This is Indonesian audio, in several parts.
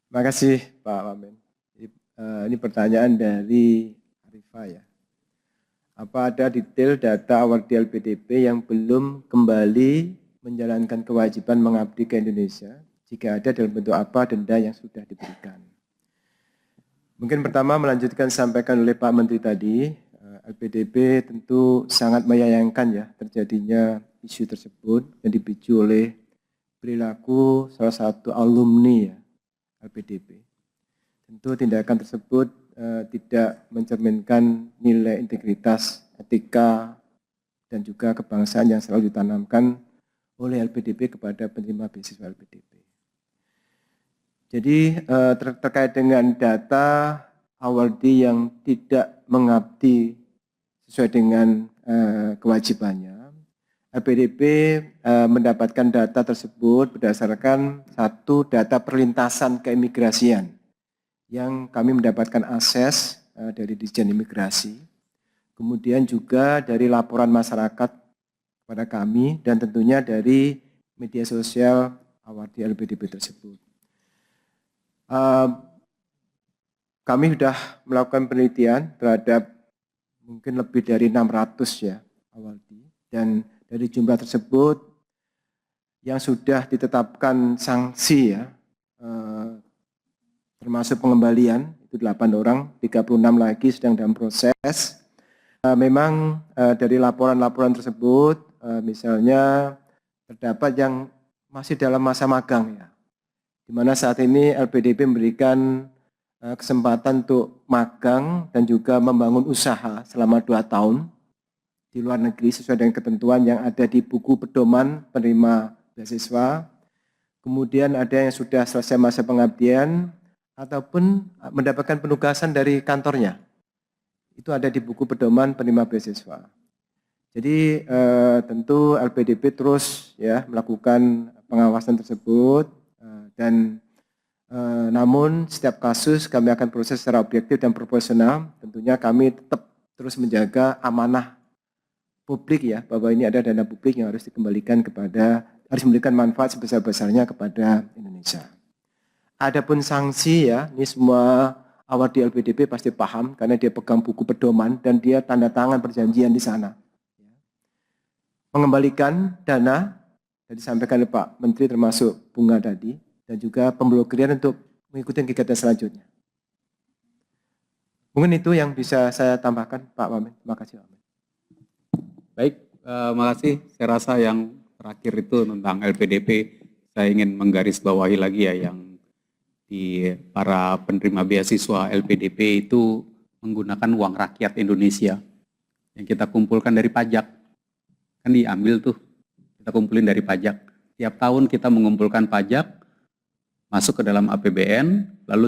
Terima kasih Pak Wamen. Ini pertanyaan dari Arifah ya. Apa ada detail data award di LPDP yang belum kembali menjalankan kewajiban mengabdi ke Indonesia? Jika ada, dalam bentuk apa denda yang sudah diberikan? Mungkin pertama melanjutkan sampaikan oleh Pak Menteri tadi, LPDP tentu sangat menyayangkan ya terjadinya isu tersebut yang dipicu oleh perilaku salah satu alumni ya LPDP. Tentu tindakan tersebut tidak mencerminkan nilai integritas, etika, dan juga kebangsaan yang selalu ditanamkan oleh LPDP kepada penerima beasiswa LPDP. Jadi terkait dengan data awardee yang tidak mengabdi sesuai dengan kewajibannya, LPDP mendapatkan data tersebut berdasarkan satu data perlintasan keimigrasian yang kami mendapatkan akses dari Ditjen Imigrasi, kemudian juga dari laporan masyarakat kepada kami dan tentunya dari media sosial awardee LPDP tersebut. Kami sudah melakukan penelitian terhadap mungkin lebih dari 600 ya awardee, dan dari jumlah tersebut yang sudah ditetapkan sanksi ya, termasuk pengembalian itu 8 orang, 36 lagi sedang dalam proses. Memang dari laporan-laporan tersebut misalnya terdapat yang masih dalam masa magang ya, di mana saat ini LPDP memberikan kesempatan untuk magang dan juga membangun usaha selama 2 tahun di luar negeri sesuai dengan ketentuan yang ada di buku pedoman penerima beasiswa. Kemudian ada yang sudah selesai masa pengabdian ataupun mendapatkan penugasan dari kantornya. Itu ada di buku pedoman penerima beasiswa. Jadi tentu LPDP terus ya melakukan pengawasan tersebut dan namun setiap kasus kami akan proses secara objektif dan proporsional. Tentunya kami tetap terus menjaga amanah publik ya, bahwa ini ada dana publik yang harus dikembalikan harus memberikan manfaat sebesar-besarnya kepada Indonesia. Adapun sanksi ya, ini semua award di LPDP pasti paham karena dia pegang buku pedoman dan dia tanda tangan perjanjian di sana. Mengembalikan dana yang disampaikan oleh Pak Menteri termasuk bunga tadi, dan juga pemblokirian untuk mengikuti kegiatan selanjutnya. Mungkin itu yang bisa saya tambahkan, Pak Wamen. Terima kasih, Wamen. Baik, makasih. Saya rasa yang terakhir itu tentang LPDP, saya ingin menggarisbawahi lagi ya, yang di para penerima beasiswa LPDP itu menggunakan uang rakyat Indonesia yang kita kumpulkan dari pajak. Kan diambil tuh, kita kumpulin dari pajak. Tiap tahun kita mengumpulkan pajak, masuk ke dalam APBN, lalu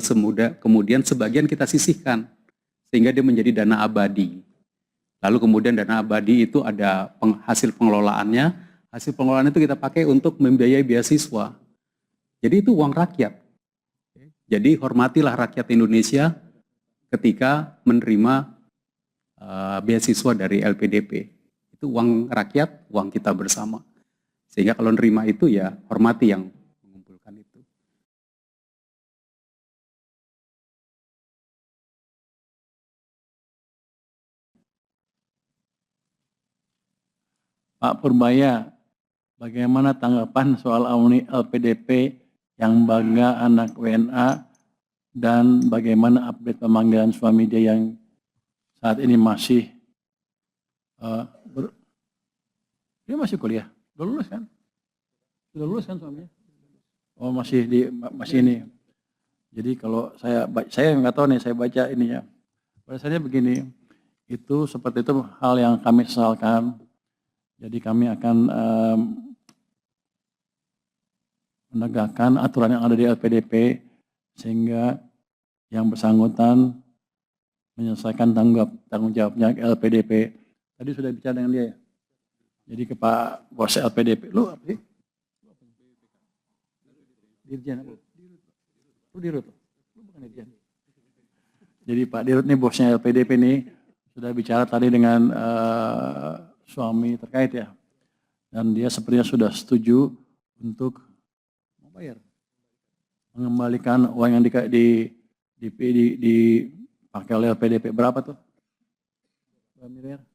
kemudian sebagian kita sisihkan, sehingga dia menjadi dana abadi. Lalu kemudian dana abadi itu ada hasil pengelolaannya, hasil pengelolaan itu kita pakai untuk membiayai beasiswa. Jadi itu uang rakyat. Jadi hormatilah rakyat Indonesia ketika menerima beasiswa dari LPDP. Itu uang rakyat, uang kita bersama. Sehingga kalau nerima itu ya hormati yang mengumpulkan itu. Pak Purbaya, bagaimana tanggapan soal alumni LPDP yang bangga anak WNA dan bagaimana update pemanggilan suami dia yang saat ini masih dia masih kuliah, udah lulus kan? Sudah lulus kan suaminya? Oh masih ini. Jadi kalau saya nggak tahu nih, saya baca ininya. Bahasanya begini, itu seperti itu hal yang kami sesalkan. Jadi kami akan menegakkan aturan yang ada di LPDP sehingga yang bersangkutan menyelesaikan tanggung jawabnya ke LPDP. Tadi sudah bicara dengan dia ya. Jadi ke Pak Bos LPDP, lu apa sih? Dirjen apa? Lu Dirut, lu bukan Dirjen. Jadi Pak Dirut nih bosnya LPDP nih sudah bicara tadi dengan suami terkait ya. Dan dia sepertinya sudah setuju untuk bayar. mengembalikan uang yang dipakai oleh LPDP berapa tuh? Berapa miliar?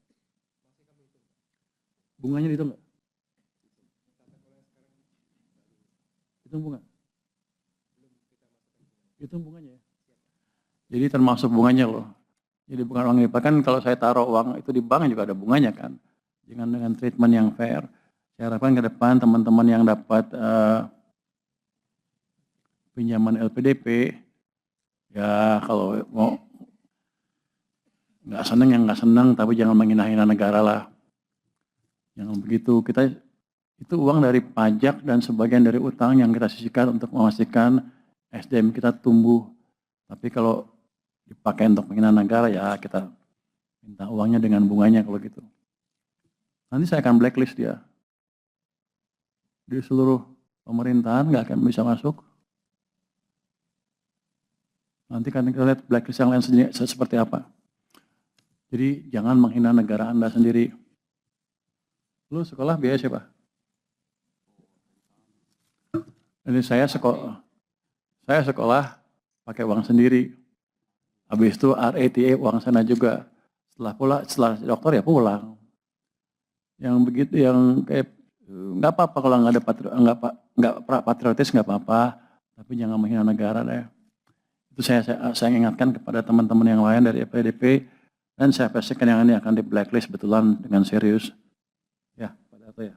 Bunganya dihitung nggak? Hitung bunga? Hitung bunganya ya? Jadi termasuk bunganya loh. Jadi bukan uang dipakai, kan kalau saya taruh uang itu di bank juga ada bunganya kan. Dengan treatment yang fair. Saya harapkan ke depan teman-teman yang dapat pinjaman LPDP, ya kalau mau nggak seneng yang nggak seneng, tapi jangan menghina-hina negara lah. Jangan begitu. Kita itu uang dari pajak dan sebagian dari utang yang kita sisihkan untuk memastikan SDM kita tumbuh. Tapi kalau dipakai untuk menghina negara, ya kita minta uangnya dengan bunganya kalau gitu. Nanti saya akan blacklist dia. Di seluruh pemerintahan nggak akan bisa masuk. Nanti kan kita lihat blacklist yang lain seperti apa. Jadi jangan menghina negara Anda sendiri. Lu sekolah biaya siapa? Jadi saya sekolah pakai uang sendiri. Habis itu RATA uang sana juga. Setelah dokter ya pulang. Yang begitu yang kayak nggak apa-apa kalau nggak ada patriotis nggak apa-apa. Tapi jangan menghina negara deh. Itu saya ingatkan kepada teman-teman yang lain dari LPDP, dan saya pastikan yang ini akan di blacklist betulan dengan serius. Ya, pada apa ya?